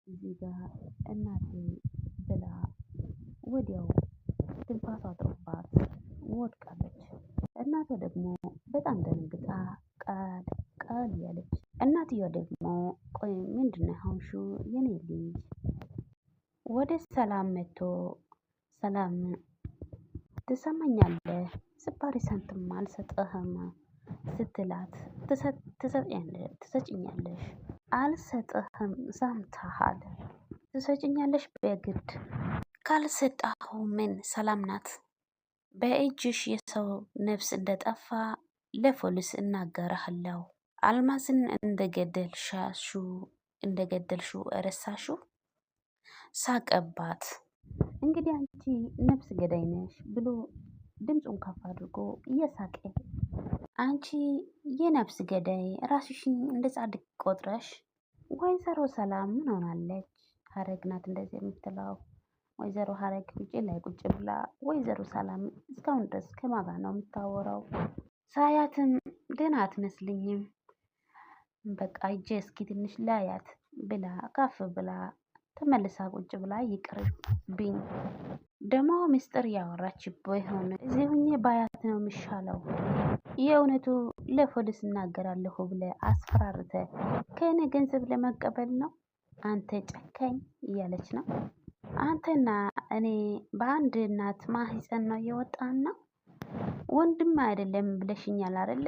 እዚህ ጋር እናቴ ብላ ወዲያው ትንፋሷ አጥሮባት ወድቃለች። እናቷ ደግሞ በጣም ደንግጣ ቃል ቃል እያለች እናትየዋ ደግሞ ቆይ ምንድነው የሆንሽው የኔ ልጅ ወደ ሰላም መጥቶ ሰላም ትሰማኛለህ ስባሪ ሳንቲም አልሰጥህም ስትላት ትሰጭኛለሽ አልሰጥህም ሰምተሃል ትሰጭኛለሽ በግድ ካልሰጠኸው ምን ሰላም ናት በእጅሽ የሰው ነፍስ እንደጠፋ ለፖሊስ እናገራለሁ። አልማዝን እንደገደልሽው ረሳሽው? ሳቀባት። እንግዲህ አንቺ ነፍስ ገዳይ ነሽ ብሎ ድምፁን ከፍ አድርጎ እየሳቀ አንቺ የነፍስ ገዳይ ራስሽን እንደ ጻድቅ ቆጥረሽ ወይዘሮ ሰላም ምን ሆናለች? ሀረግ ናት እንደዚህ የምትለው ወይዘሮ ሀረግ ውጪ ላይ ቁጭ ብላ ወይዘሮ ሰላም እስካሁን ድረስ ከማን ጋር ነው የምታወራው? ሳያትም ደህና አትመስልኝም። በቃ ሂጄ እስኪ ትንሽ ላያት ብላ ከፍ ብላ ተመልሳ ቁጭ ብላ ይቅርብኝ ደግሞ ምስጢር እያወራችብኝ ሆነ እዚህ ሁኜ ባያት ነው የሚሻለው። የእውነቱ ለፖሊስ እናገራለሁ ብለህ አስፈራርተህ ከእኔ ገንዘብ ለመቀበል ነው አንተ ጨካኝ እያለች ነው። አንተና እኔ በአንድ እናት ማህፀን ነው የወጣን ነው ወንድም አይደለም ብለሽኛል አይደለ?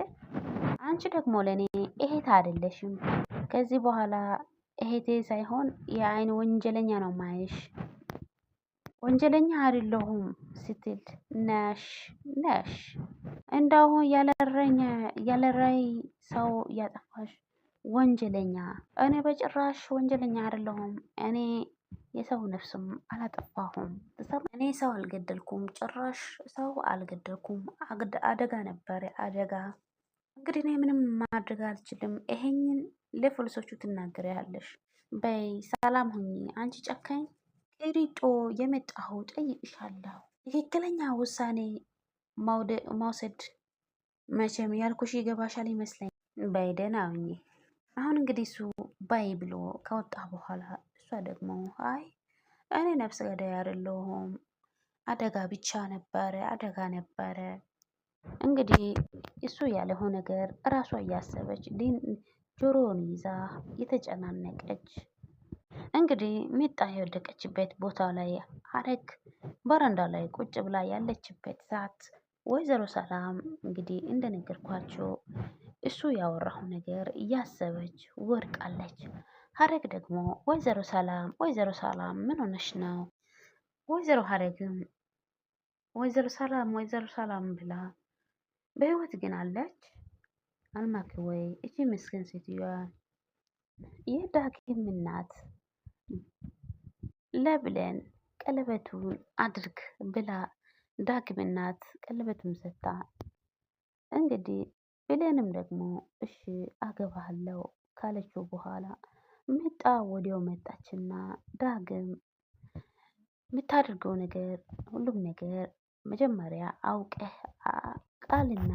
አንቺ ደግሞ ለኔ እህት አይደለሽም። ከዚህ በኋላ እህቴ ሳይሆን የአይን ወንጀለኛ ነው ማየሽ። ወንጀለኛ አይደለሁም ስትል ነሽ እንደውም ያለራይ ሰው ያጠፋሽ ወንጀለኛ። እኔ በጭራሽ ወንጀለኛ አይደለሁም። እኔ የሰው ነፍስም አላጠፋሁም። እኔ ሰው አልገደልኩም፣ ጭራሽ ሰው አልገደልኩም። አደጋ ነበር አደጋ። እንግዲህ እኔ ምንም ማድረግ አልችልም። ይሄንን ለፖሊሶቹ ትናገሪያለሽ። በይ ሰላም ሁኚ አንቺ ጨካኝ። ቅሪጦ የመጣሁ ጠይቅሻለሁ። ትክክለኛ ውሳኔ መውሰድ መቼም ያልኩሽ ይገባሻል ይመስለኝ። በይ ደህና ሁኚ። አሁን እንግዲህ እሱ ባይ ብሎ ከወጣ በኋላ እሷ ደግሞ አይ እኔ ነፍስ ገዳይ አይደለሁም አደጋ ብቻ ነበረ አደጋ ነበረ። እንግዲህ እሱ ያለው ነገር እራሷ እያሰበች ጆሮውን ይዛ የተጨናነቀች እንግዲህ ሚጣ የወደቀችበት ቦታ ላይ ሀረግ በረንዳ ላይ ቁጭ ብላ ያለችበት ሰዓት ወይዘሮ ሰላም እንግዲህ እንደነገርኳቸው እሱ ያወራው ነገር እያሰበች ወድቃለች። ሀረግ ደግሞ ወይዘሮ ሰላም ምን ሆነሽ ነው? ወይዘሮ ሰላም ብላ በህይወት ግን አለች? አልማክ ወይ እቺ ምስኪን ሴትዮዋ የዳግም እናት ለብለን ቀለበቱን አድርግ ብላ ዳግም እናት ቀለበቱን ሰታ እንግዲህ ብሌንም ደግሞ እሺ አገባሃለሁ ካለችው በኋላ መጣ ወዲያው መጣችና ዳግም የምታደርገው ነገር ሁሉም ነገር መጀመሪያ አውቀህ ቃልና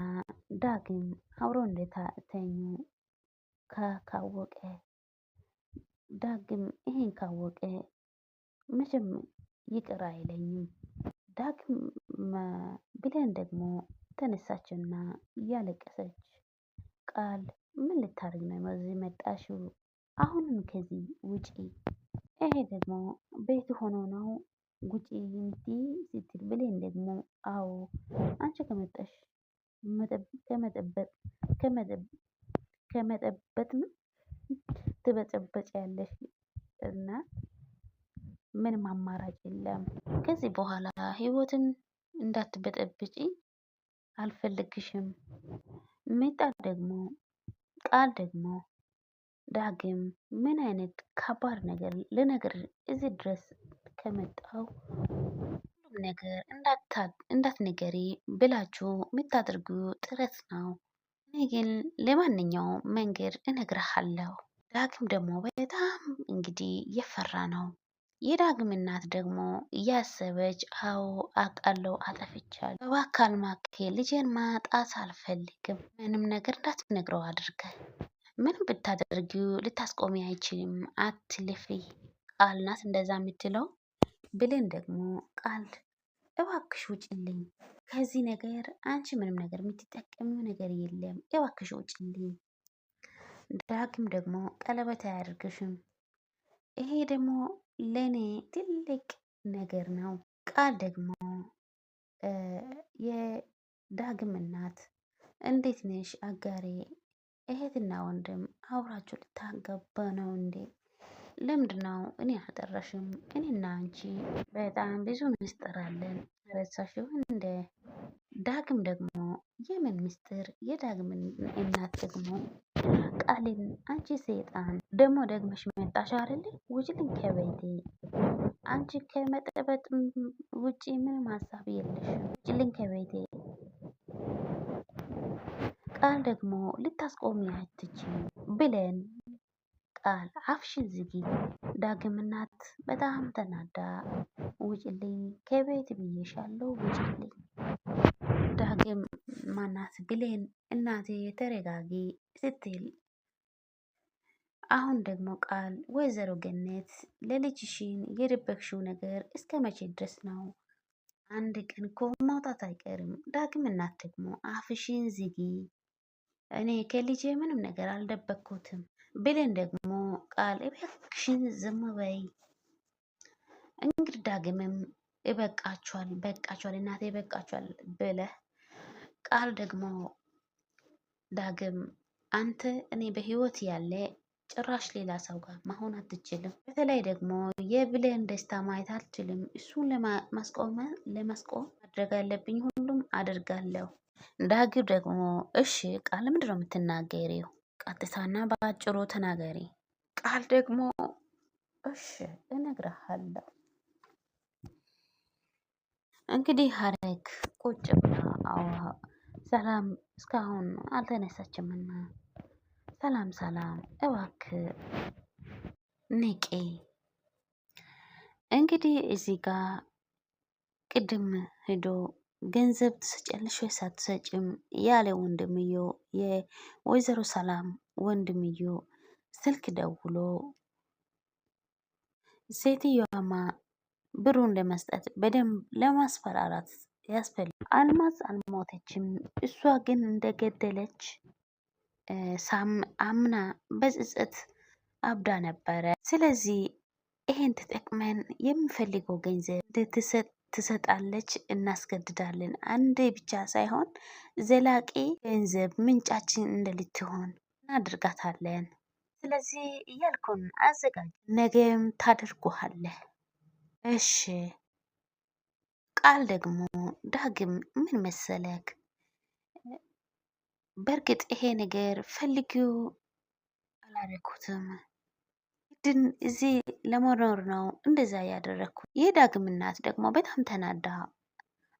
ዳግም አብሮ እንደተኙ ካወቀ ዳግም ይሄን ካወቀ መቼም ይቅር አይለኝም። ዳግም ብሌን ደግሞ ተነሳችና እያለቀሰች ቃል ምን ልታደርግ ነው እዚህ መጣሽው? አሁንም ከዚህ ውጪ። ይሄ ደግሞ ቤት ሆኖ ነው ውጪ እንዲህ ስትል ብሌን ደግሞ አዎ አንቺ ከመጣሽ ከመጠበጥ ትበጨበጫለሽ እና ምንም አማራጭ የለም። ከዚህ በኋላ ህይወትን እንዳትበጠብጪ አልፈልግሽም። ሚጣ ደግሞ ቃል ደግሞ ዳግም ምን አይነት ከባድ ነገር ልነግር እዚህ ድረስ ከመጣው ሁሉም ነገር እንዳትነገሪ ብላችሁ የምታደርጉ ጥረት ነው። እኔ ግን ለማንኛውም መንገድ እነግርሃለሁ። ዳግም ደግሞ በጣም እንግዲህ የፈራ ነው። የዳግም እናት ደግሞ እያሰበች አዎ አውቃለሁ አጠፍቻለሁ። እባክህ አልማኬ ልጄን ማጣት አልፈልግም። ምንም ነገር እንዳትነግረው አድርገህ ምንም ብታደርጊው ልታስቆሚ አይችልም። አትልፊ ቃል ናት እንደዛ የምትለው። ብሌን ደግሞ ቃል እባክሽ ውጭልኝ ከዚህ ነገር፣ አንቺ ምንም ነገር የምትጠቀሚው ነገር የለም፣ እባክሽ ውጭልኝ። ዳግም ደግሞ ቀለበት አያደርግሽም፣ ይሄ ደግሞ ለእኔ ትልቅ ነገር ነው። ቃል ደግሞ የዳግም እናት እንዴት ነሽ አጋሬ? እህትና ወንድም አብራችሁ ልታገባ ነው እንዴ? ለምንድን ነው እኔ አልጠራሽም? እኔና አንቺ በጣም ብዙ ምስጢር አለን፣ ረሳሽው እንደ ዳግም ደግሞ የምን ምስጢር? የዳግም እናት ደግሞ ቃልን አንቺ ሰይጣን ደግሞ ደግመሽ መጣሽ አይደል? ውጭልኝ ከቤቴ። አንቺ ከመጠበጥ ውጪ ምንም ሀሳብ የለሽም። ውጭልኝ ከቤቴ። ቃል ደግሞ ልታስቆሚ አትችይም ብለን ቃል አፍሽን ዝጊ። ዳግም እናት በጣም ተናዳ ውጭልኝ ከቤት ብዬሻለሁ፣ ውጭልኝ። ዳግም ማናት ብሌን እናቴ ተረጋጊ ስትል አሁን ደግሞ ቃል ወይዘሮ ገነት ለልጅሽን የደበቅሽው ነገር እስከ መቼ ድረስ ነው? አንድ ቀን እኮ ማውጣት አይቀርም። ዳግም እናት ደግሞ አፍሽን ዝጊ፣ እኔ ከልጄ ምንም ነገር አልደበቅኩትም። ብሌን ደግሞ ቃል እባክሽን ዝም በይ። እንግዲህ ዳግምም ይበቃችኋል፣ በቃችኋል እናቴ ይበቃችኋል ብለህ ቃል ደግሞ ዳግም አንተ እኔ በህይወት ያለ ጭራሽ ሌላ ሰው ጋር መሆን አትችልም። በተለይ ደግሞ የብሌን ደስታ ማየት አልችልም። እሱን ለማስቆም ማድረግ ያለብኝ ሁሉም አድርጋለሁ። ዳግም ደግሞ እሺ ቃል ምንድን ነው የምትናገሪው? ቀጥታና በአጭሩ ተናገሪ። ቃል ደግሞ እሺ እነግርሃለሁ። እንግዲህ ሀረግ ቁጭ ብላ ሰላም እስካሁን አልተነሳችምና፣ ሰላም ሰላም እባክህ ንቄ። እንግዲህ እዚህ ጋር ቅድም ሄዶ ገንዘብ ትሰጫለሽ ወይ ሳትሰጭም ያለ ወንድምዮ የወይዘሮ ሰላም ወንድምዮ ስልክ ደውሎ ሴትዮዋማ ብሩን ለመስጠት በደንብ ለማስፈራራት ያስፈልግ። አልማዝ አልሞተችም፣ እሷ ግን እንደገደለች አምና በጽጽት አብዳ ነበረ። ስለዚህ ይሄን ተጠቅመን የምፈልገው ገንዘብ ትሰጣለች፣ እናስገድዳለን። አንዴ ብቻ ሳይሆን ዘላቂ ገንዘብ ምንጫችን እንደልትሆን እናድርጋታለን። ስለዚህ እያልኩን አዘጋጅ፣ ነገም ታደርጉሃለህ። እሺ ቃል ደግሞ ዳግም ምን መሰለክ፣ በእርግጥ ይሄ ነገር ፈልጊው አላረኩትም፣ ግን እዚህ ለመኖር ነው እንደዛ ያደረግኩት። የዳግም እናት ደግሞ በጣም ተናዳ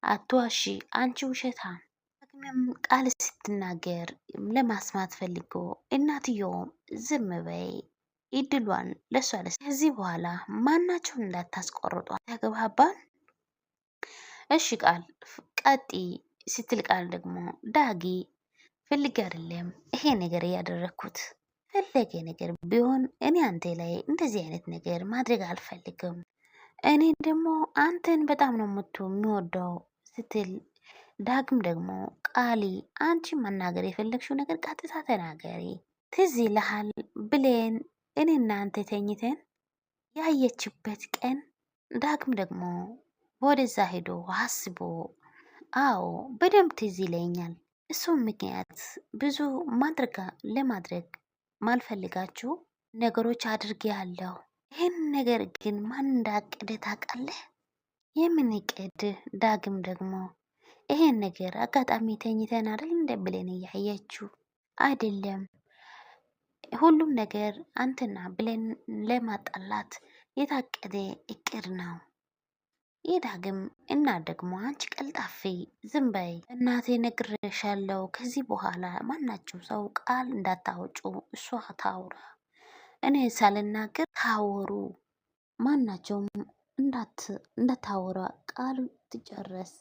አትዋሺ አንቺ ውሸታም። ዳግምም ቃል ስትናገር ለማስማት ፈልጎ እናትየውም ዝም በይ ይድሏን ለሷ ደስ ከዚህ በኋላ ማናቸውን እንዳታስቆርጧት ተግባባን? እሺ ቃል ቀጢ ስትል ቃል ደግሞ ዳጊ ፈልጌ አይደለም ይሄ ነገር ያደረኩት፣ ፈለገ ነገር ቢሆን እኔ አንተ ላይ እንደዚህ አይነት ነገር ማድረግ አልፈልግም። እኔ ደግሞ አንተን በጣም ነው የሚወደው ስትል ዳግም ደግሞ ቃሊ አንቺ መናገር የፈለግሽው ነገር ቀጥታ ተናገሪ። ትዝ ይልሃል ብሌን እኔ እናንተ ተኝተን ያየችበት ቀን? ዳግም ደግሞ ወደዛ ሄዶ አስቦ አዎ በደንብ ትዝ ይለኛል። እሱም ምክንያት ብዙ ለማድረግ ማልፈልጋችሁ ነገሮች አድርጌ ያለሁ። ይህን ነገር ግን ማን እንዳቀደ ታውቃለህ? የምን እቅድ? ዳግም ደግሞ ይሄን ነገር አጋጣሚ ተኝተን አይደል እንደ ብሌን እያየችው አይደለም። ሁሉም ነገር አንተና ብሌን ለማጣላት የታቀደ እቅድ ነው። የዳግም እና ደግሞ አንቺ ቀልጣፌ ዝም በይ እናቴ ነግሬሻለሁ። ከዚህ በኋላ ማናቸው ሰው ቃል እንዳታወጩ፣ እሷ ታውራ፣ እኔ ሳልናገር ታወሩ፣ ማናቸውም እንዳታወራ ቃሉ ትጨረስ።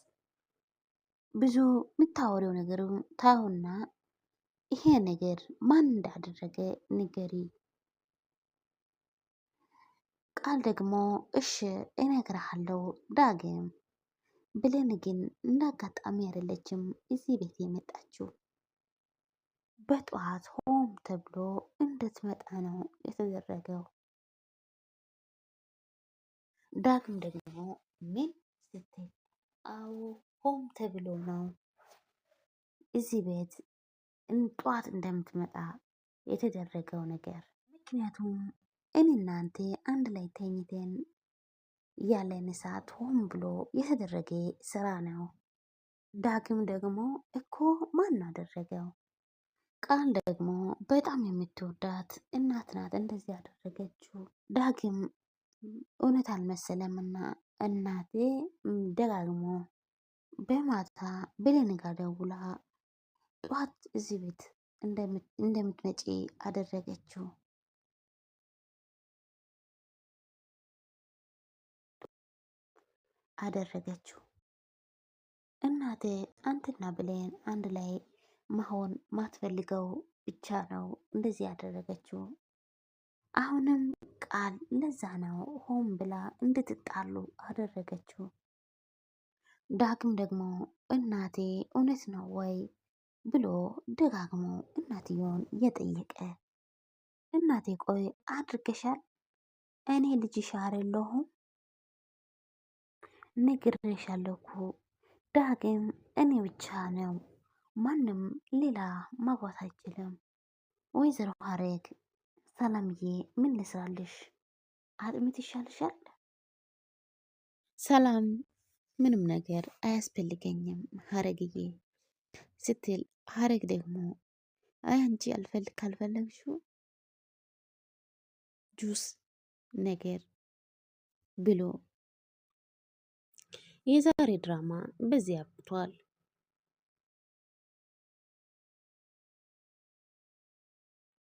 ብዙ የምታወሪው ነገር ታውና ይሄ ነገር ማን እንዳደረገ ንገሪ። ቃል ደግሞ እሺ እነግርሃለሁ ዳግም ብሌን ግን እንዳጋጣሚ አይደለችም እዚህ ቤት የመጣችው። በጠዋት ሆም ተብሎ እንድትመጣ ነው የተደረገው። ዳግም ደግሞ ምን ስትል አዎ ሆም ተብሎ ነው እዚህ ቤት ጠዋት እንደምትመጣ የተደረገው ነገር። ምክንያቱም እኔ እናንተ አንድ ላይ ተኝተን ያለን ሰዓት ሆን ብሎ የተደረገ ስራ ነው። ዳግም ደግሞ እኮ ማን አደረገው? ቃል ደግሞ በጣም የምትወዳት እናት ናት እንደዚህ ያደረገችው። ዳግም እውነት አልመሰለምና እናቴ ደጋግሞ በማታ ብሌን ጋ ደውላ ጠዋት እዚህ ቤት እንደምትመጪ አደረገችው። እናቴ አንተና ብሌን አንድ ላይ መሆን ማትፈልገው ብቻ ነው እንደዚህ ያደረገችው። አሁንም ቃል ለዛ ነው ሆን ብላ እንድትጣሉ አደረገችው። ዳግም ደግሞ እናቴ እውነት ነው ወይ ብሎ ደጋግሞ እናትየውን እየጠየቀ እናቴ ቆይ አድርገሻል? እኔ ልጅሽ አይደለሁም? ነግሬሻለሁ እኮ ዳግም እኔ ብቻ ነው ማንም ሌላ ማግባት አይችልም። ወይዘሮ ሀረግ ሰላምዬ ምን ልስራልሽ? አጥሚት ይሻልሻል? ሰላም ምንም ነገር አያስፈልገኝም ሀረግዬ ስትል ሀረግ ደግሞ አይ አንቺ ካልፈለግሽው ጁስ ነገር ብሎ የዛሬ ድራማ በዚህ አብቅቷል።